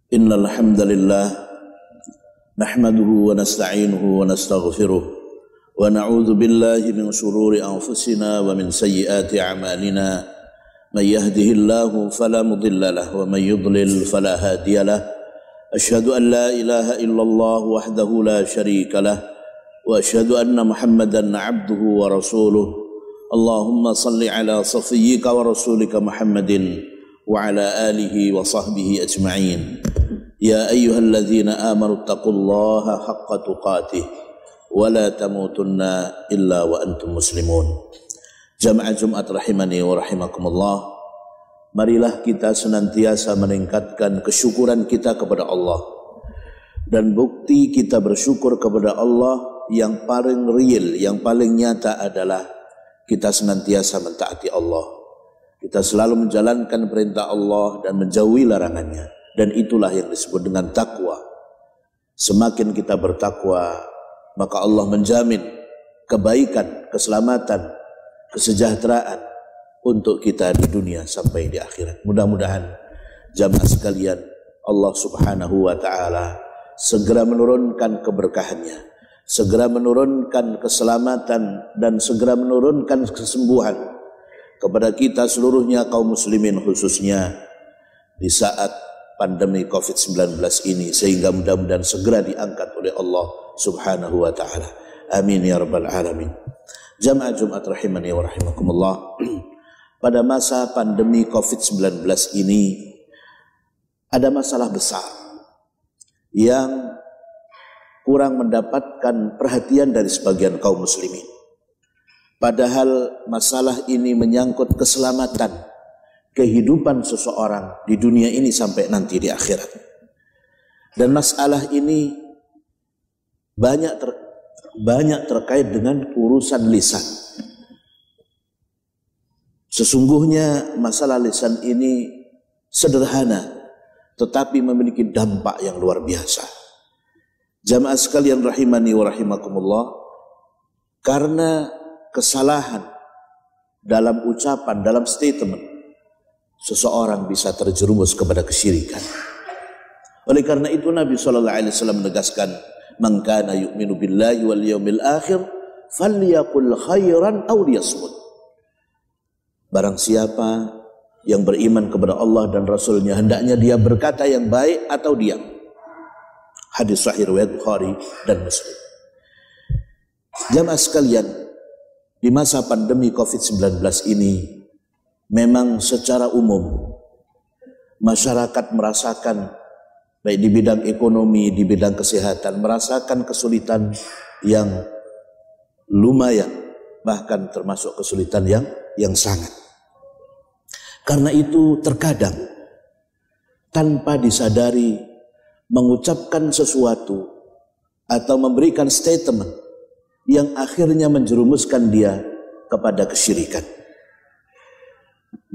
Innal hamdalillah nahmaduhu wa nasta'inuhu wa nastaghfiruh wa na'udzu billahi min shururi anfusina wa min sayyiati a'malina may yahdihillahu fala mudilla lahu wa may yudlil fala hadiyalah. Asyhadu an la ilaha illallah wahdahu la syarika lah wa asyhadu anna Muhammadan 'abduhu wa rasuluh. Allahumma salli ala safiyyika wa rasulika Muhammadin wa ala alihi wa sahbihi ajma'in. Ya ayyuhalladzina amanu taqullaha haqqa tuqatih wa la tamutunna illa wa antum muslimun. Jamaah Jumat rahimani wa rahimakumullah. Marilah kita senantiasa meningkatkan kesyukuran kita kepada Allah. Dan bukti kita bersyukur kepada Allah yang paling real, yang paling nyata adalah kita senantiasa mentaati Allah. Kita selalu menjalankan perintah Allah dan menjauhi larangannya. Dan itulah yang disebut dengan takwa. Semakin kita bertakwa, maka Allah menjamin kebaikan, keselamatan, kesejahteraan untuk kita di dunia sampai di akhirat. Mudah-mudahan jamaah sekalian, Allah subhanahu wa ta'ala segera menurunkan keberkahannya, segera menurunkan keselamatan dan segera menurunkan kesembuhan kepada kita seluruhnya kaum muslimin, khususnya di saat pandemi COVID-19 ini, sehingga mudah-mudahan segera diangkat oleh Allah subhanahu wa ta'ala. Amin ya rabbal alamin. Jamaah Jumat rahimani wa rahimakumullah. Pada masa pandemi COVID-19 ini ada masalah besar yang kurang mendapatkan perhatian dari sebagian kaum muslimin. Padahal masalah ini menyangkut keselamatan kehidupan seseorang di dunia ini sampai nanti di akhirat. Dan masalah ini banyak terkait dengan urusan lisan. Sesungguhnya masalah lisan ini sederhana, tetapi memiliki dampak yang luar biasa. Jamaah sekalian rahimani wa rahimakumullah, karena kesalahan dalam ucapan, dalam statement, seseorang bisa terjerumus kepada kesyirikan. Oleh karena itu Nabi SAW menegaskan, "Man kana yu'minu billahi wal yawmil akhir falyaqul khairan aw liyasmut." Barang siapa yang beriman kepada Allah dan Rasulnya, hendaknya dia berkata yang baik atau diam. Hadis sahih riwayat Bukhari dan Muslim. Jamaah sekalian, di masa pandemi COVID-19 ini memang secara umum masyarakat merasakan, baik di bidang ekonomi, di bidang kesehatan, merasakan kesulitan yang lumayan, bahkan termasuk kesulitan yang sangat. Karena itu terkadang tanpa disadari mengucapkan sesuatu atau memberikan statement yang akhirnya menjerumuskan dia kepada kesyirikan.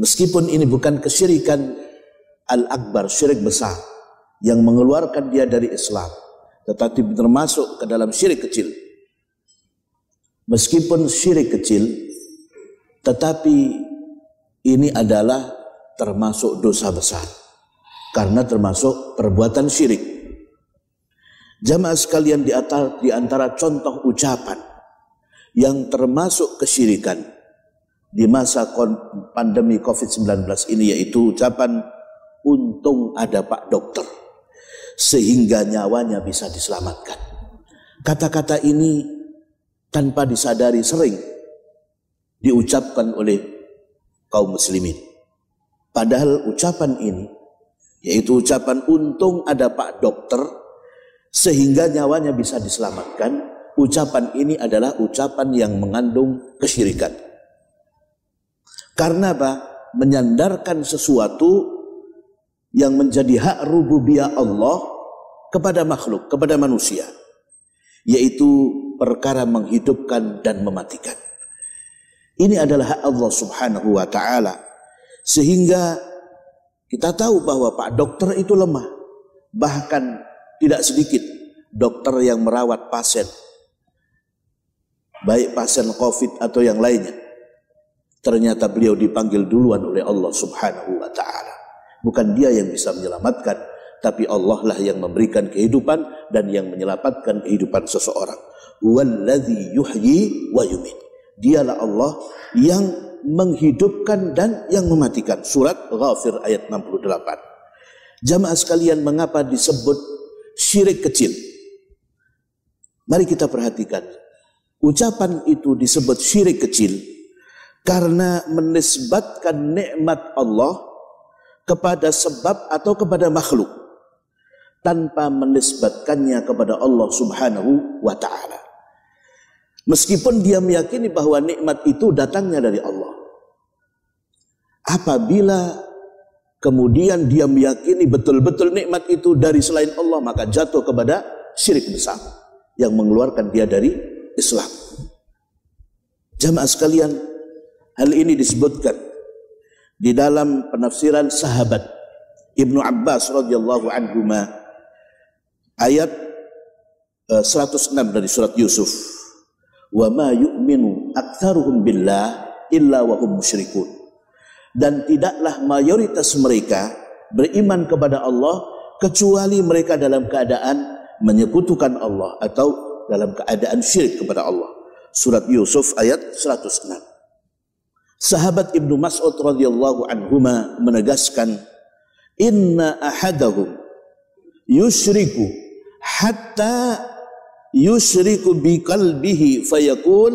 Meskipun ini bukan kesyirikan al-akbar, syirik besar yang mengeluarkan dia dari Islam, tetapi termasuk ke dalam syirik kecil. Meskipun syirik kecil, tetapi ini adalah termasuk dosa besar karena termasuk perbuatan syirik. Jamaah sekalian, di antara contoh ucapan yang termasuk kesyirikan di masa pandemi COVID-19 ini, yaitu ucapan untung ada Pak Dokter sehingga nyawanya bisa diselamatkan. Kata-kata ini tanpa disadari sering diucapkan oleh kaum muslimin. Padahal ucapan ini, yaitu ucapan untung ada Pak Dokter sehingga nyawanya bisa diselamatkan, ucapan ini adalah ucapan yang mengandung kesyirikan. Karena apa? Menyandarkan sesuatu yang menjadi hak rububiyah Allah kepada makhluk, kepada manusia, yaitu perkara menghidupkan dan mematikan. Ini adalah hak Allah subhanahu wa ta'ala. Sehingga kita tahu bahwa Pak Dokter itu lemah. Bahkan tidak sedikit dokter yang merawat pasien, baik pasien COVID atau yang lainnya, ternyata beliau dipanggil duluan oleh Allah subhanahu wa ta'ala. Bukan dia yang bisa menyelamatkan, tapi Allah lah yang memberikan kehidupan dan yang menyelamatkan kehidupan seseorang. Walladzi yuhyi wa yumiit. Dialah Allah yang menghidupkan dan yang mematikan. Surat Ghafir ayat 68. Jamaah sekalian, mengapa disebut syirik kecil? Mari kita perhatikan. Ucapan itu disebut syirik kecil karena menisbatkan nikmat Allah kepada sebab atau kepada makhluk tanpa menisbatkannya kepada Allah Subhanahu wa ta'ala. Meskipun dia meyakini bahwa nikmat itu datangnya dari Allah. Apabila kemudian dia meyakini betul-betul nikmat itu dari selain Allah, maka jatuh kepada syirik besar yang mengeluarkan dia dari Islam. Jamaah sekalian, hal ini disebutkan di dalam penafsiran sahabat Ibnu Abbas radhiyallahu anhuma, ayat 106 dari surat Yusuf. Wa ma yu'minu aktsaruhum billah illa wa hum musyrikun. Dan tidaklah mayoritas mereka beriman kepada Allah kecuali mereka dalam keadaan menyekutukan Allah atau dalam keadaan syirik kepada Allah. Surat Yusuf ayat 106. Sahabat Ibnu Mas'ud radhiyallahu anhuma menegaskan, inna ahadahum yusyriku hatta yusyriku bi qalbihi fayaqul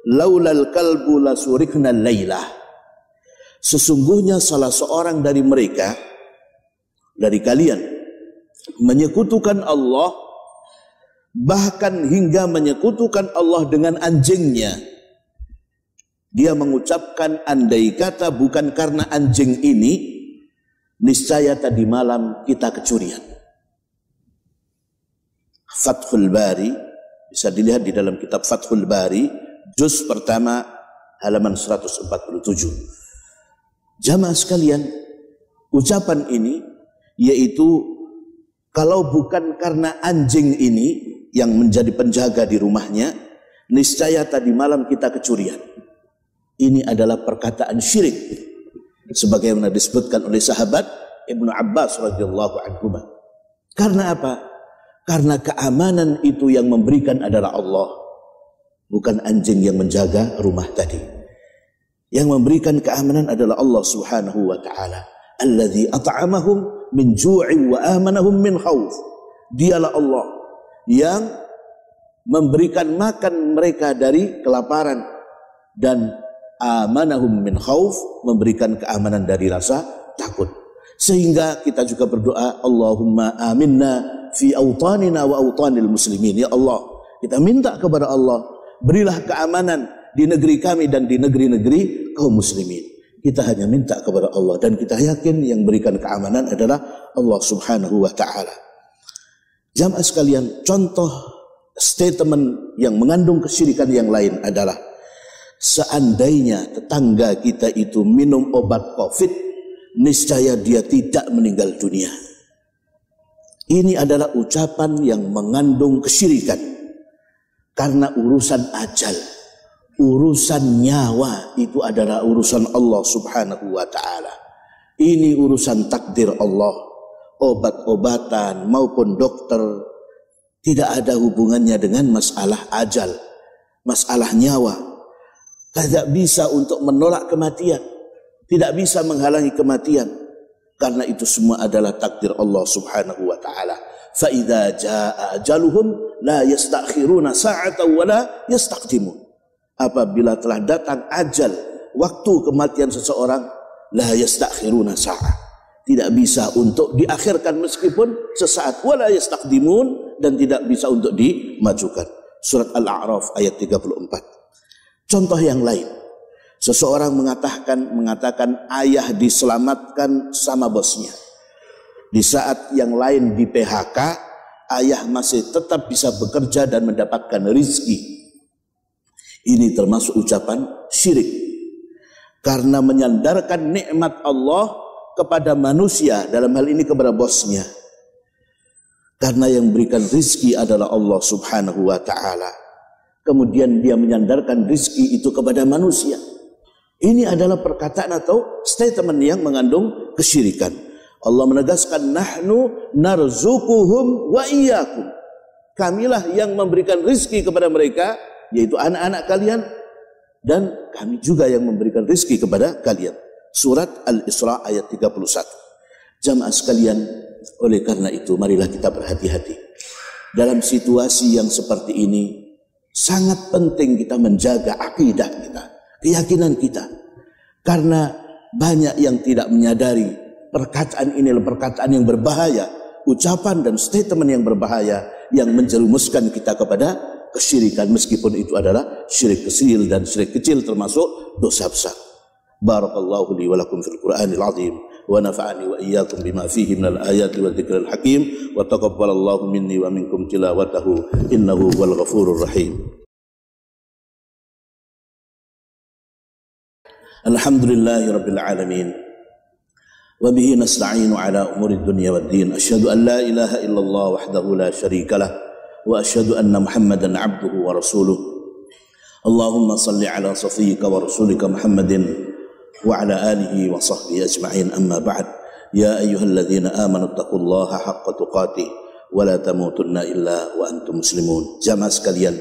laulal kalbu lasurikna lailah. Sesungguhnya salah seorang dari mereka, dari kalian, menyekutukan Allah, bahkan hingga menyekutukan Allah dengan anjingnya. Dia mengucapkan, andai kata bukan karena anjing ini, niscaya tadi malam kita kecurian. Fathul Bari, bisa dilihat di dalam kitab Fathul Bari, juz pertama halaman 147. Jamaah sekalian, ucapan ini yaitu kalau bukan karena anjing ini yang menjadi penjaga di rumahnya, niscaya tadi malam kita kecurian. Ini adalah perkataan syirik sebagaimana disebutkan oleh sahabat Ibnu Abbas radhiyallahu anhu. Karena apa? Karena keamanan itu yang memberikan adalah Allah, bukan anjing yang menjaga rumah tadi. Yang memberikan keamanan adalah Allah Subhanahu wa ta'ala. Alladzi at'amahum min ju'in wa amanahum min khauf. Dialah Allah yang memberikan makan mereka dari kelaparan dan amanahum min khauf, memberikan keamanan dari rasa takut. Sehingga kita juga berdoa, Allahumma aminna fi awtanina wa awtanil muslimin. Ya Allah, kita minta kepada Allah, berilah keamanan di negeri kami dan di negeri-negeri kaum muslimin. Kita hanya minta kepada Allah dan kita yakin yang berikan keamanan adalah Allah Subhanahu wa ta'ala. Jamaah sekalian, contoh statement yang mengandung kesyirikan yang lain adalah seandainya tetangga kita itu minum obat COVID, niscaya dia tidak meninggal dunia. Ini adalah ucapan yang mengandung kesyirikan karena urusan ajal, urusan nyawa itu adalah urusan Allah Subhanahu wa ta'ala. Ini urusan takdir Allah. Obat-obatan maupun dokter tidak ada hubungannya dengan masalah ajal, masalah nyawa. Tidak bisa untuk menolak kematian, tidak bisa menghalangi kematian, karena itu semua adalah takdir Allah Subhanahu wa ta'ala. Fa idza jaa ajaluhum la yastakhiruna sa'atan wa la yastaqdimun. Apabila telah datang ajal, waktu kematian seseorang, la yastakhiruna sa'ah, tidak bisa untuk diakhirkan meskipun sesaat, wala yastaqdimun, dan tidak bisa untuk dimajukan. Surat Al-A'raf ayat 34. Contoh yang lain, seseorang mengatakan ayah diselamatkan sama bosnya. Di saat yang lain di PHK, ayah masih tetap bisa bekerja dan mendapatkan rizki. Ini termasuk ucapan syirik karena menyandarkan nikmat Allah kepada manusia, dalam hal ini kepada bosnya. Karena yang berikan rizki adalah Allah Subhanahu wa ta'ala, kemudian dia menyandarkan rizki itu kepada manusia. Ini adalah perkataan atau statement yang mengandung kesyirikan. Allah menegaskan nahnu narzuquhum wa iyyakum. Kamilah yang memberikan rizki kepada mereka, yaitu anak-anak kalian, dan kami juga yang memberikan rizki kepada kalian. Surat Al-Isra ayat 31. Jamaah sekalian, oleh karena itu marilah kita berhati-hati. Dalam situasi yang seperti ini, sangat penting kita menjaga akidah kita, keyakinan kita. Karena banyak yang tidak menyadari perkataan ini adalah perkataan yang berbahaya, ucapan dan statement yang berbahaya yang menjerumuskan kita kepada kesyirikan, meskipun itu adalah syirik kecil, dan syirik kecil termasuk dosa besar. Barakallahu li wa lakum fil Qur'anil azim wa nafa'ani wa iyyakum bima fihi minal ayati wa dzikril hakim wa taqabbalallahu minni wa minkum tilawatahu innahu wal ghafurur rahim. Alhamdulillahi rabbil alamin wa bihi nasta'inu ala umurid dunya waddin. Asyhadu an la ilaha illallah wahdahu la syarika lah wa asyhadu anna Muhammadan abduhu wa rasuluh. Allahumma salli ala safiyyika wa rasulika Muhammadin wa ala alihi wa sahbihi ajma'in, amma ba'd. Ya ayyuhalladzina amanu taqullaha haqqa tuqatih wa la tamutunna illa wa antum muslimun. Jamaah sekalian,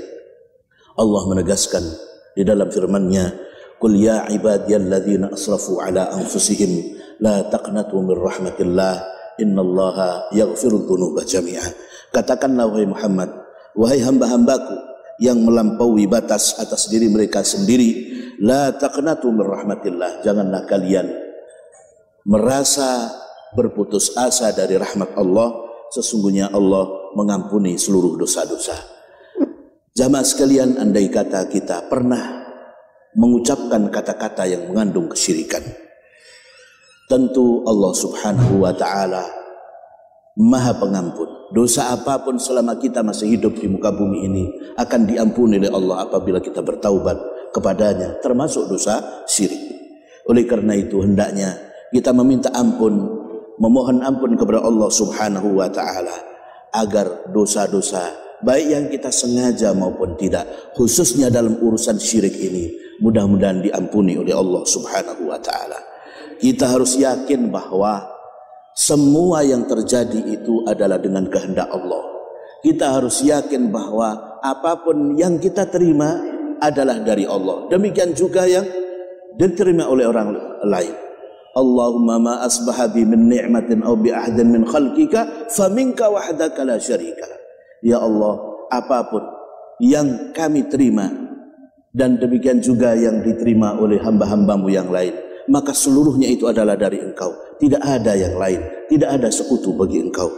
Allah menegaskan di dalam firman-Nya, qul ya ibadiyalladzina asrafu ala anfusihim la taqnatu min rahmatillah innallaha yaghfirudz dzunuba jami'a. Katakanlah wahai Muhammad, wahai hamba-hambaku yang melampaui batas atas diri mereka sendiri, la taqnatu min rahmatillah, janganlah kalian merasa berputus asa dari rahmat Allah, sesungguhnya Allah mengampuni seluruh dosa-dosa. Jamaah sekalian, andai kata kita pernah mengucapkan kata-kata yang mengandung kesyirikan, tentu Allah subhanahu wa ta'ala Maha Pengampun. Dosa apapun selama kita masih hidup di muka bumi ini akan diampuni oleh Allah apabila kita bertaubat kepadanya, termasuk dosa syirik. Oleh karena itu hendaknya kita meminta ampun, memohon ampun kepada Allah subhanahu wa ta'ala agar dosa-dosa baik yang kita sengaja maupun tidak, khususnya dalam urusan syirik ini, mudah-mudahan diampuni oleh Allah subhanahu wa ta'ala. Kita harus yakin bahwa semua yang terjadi itu adalah dengan kehendak Allah. Kita harus yakin bahwa apapun yang kita terima adalah dari Allah. Demikian juga yang diterima oleh orang lain. Allahumma ma asbaha bi min ni'matin aw bi ahadin min khalqika faminka wahdaka la syarika. Ya Allah, apapun yang kami terima dan demikian juga yang diterima oleh hamba-hambamu yang lain, maka seluruhnya itu adalah dari Engkau. Tidak ada yang lain, tidak ada sekutu bagi Engkau.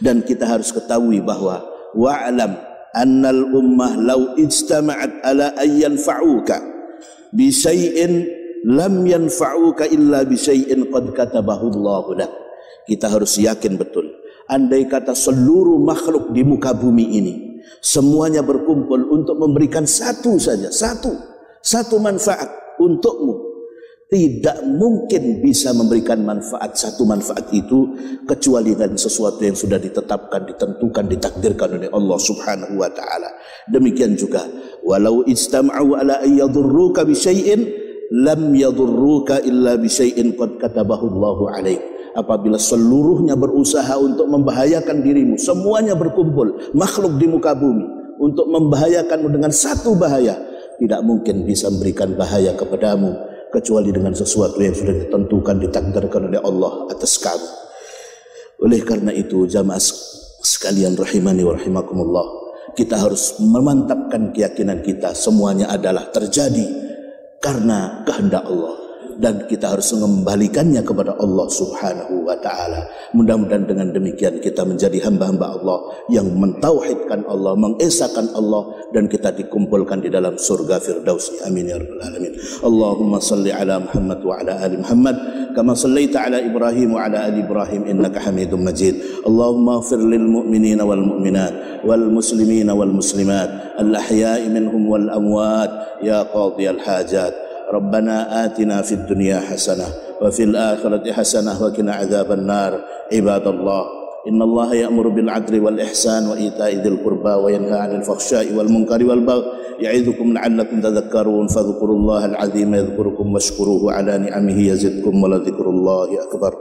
Dan kita harus ketahui bahwa wa'lam annal ummah law ijtama'at ala an yanfa'uka bi syai'in lam yanfa'uka illa bi syai'in qad katabahu Allahu lak. Kita harus yakin betul, andai kata seluruh makhluk di muka bumi ini semuanya berkumpul untuk memberikan satu saja, satu manfaat untukmu, tidak mungkin bisa memberikan manfaat, satu manfaat itu kecuali dengan sesuatu yang sudah ditetapkan, ditentukan, ditakdirkan oleh Allah subhanahu wa ta'ala. Demikian juga walau istama'u ala ayyadurruka bisyai'in lam yadurruka illa bisyai'in qad katabahu Allahu alaik. Apabila seluruhnya berusaha untuk membahayakan dirimu, semuanya berkumpul makhluk di muka bumi untuk membahayakanmu dengan satu bahaya, tidak mungkin bisa memberikan bahaya kepadamu kecuali dengan sesuatu yang sudah ditentukan, ditakdirkan oleh Allah atas kamu. Oleh karena itu jamaah sekalian rahimani wa rahimakumullah, kita harus memantapkan keyakinan kita semuanya adalah terjadi karena kehendak Allah, dan kita harus mengembalikannya kepada Allah subhanahu wa ta'ala. Mudah-mudahan dengan demikian kita menjadi hamba-hamba Allah yang mentauhidkan Allah, mengesahkan Allah, dan kita dikumpulkan di dalam surga Firdaus. Amin ya rabbal alamin. Allahumma salli ala Muhammad wa ala ali Muhammad kama sallaita ala Ibrahim wa ala ali Ibrahim innaka Hamidum Majid. Allahumma ighfir lil mu'minina wal mu'minat wal muslimina wal muslimat al ahya'i minhum wal amwat ya qadiyal hajat. ربنا آتنا في الدنيا حسنة وفي الآخرة حسنة وقنا عذاب النار. عباد الله إن الله يأمر بالعدل والإحسان وإيتاء ذي القربى وينهى عن الفحشاء والمنكر والبغي يعظكم لعلكم تذكرون فاذكروا الله العظيم يذكركم واشكروه على نعمه يزدكم ولذكر الله أكبر.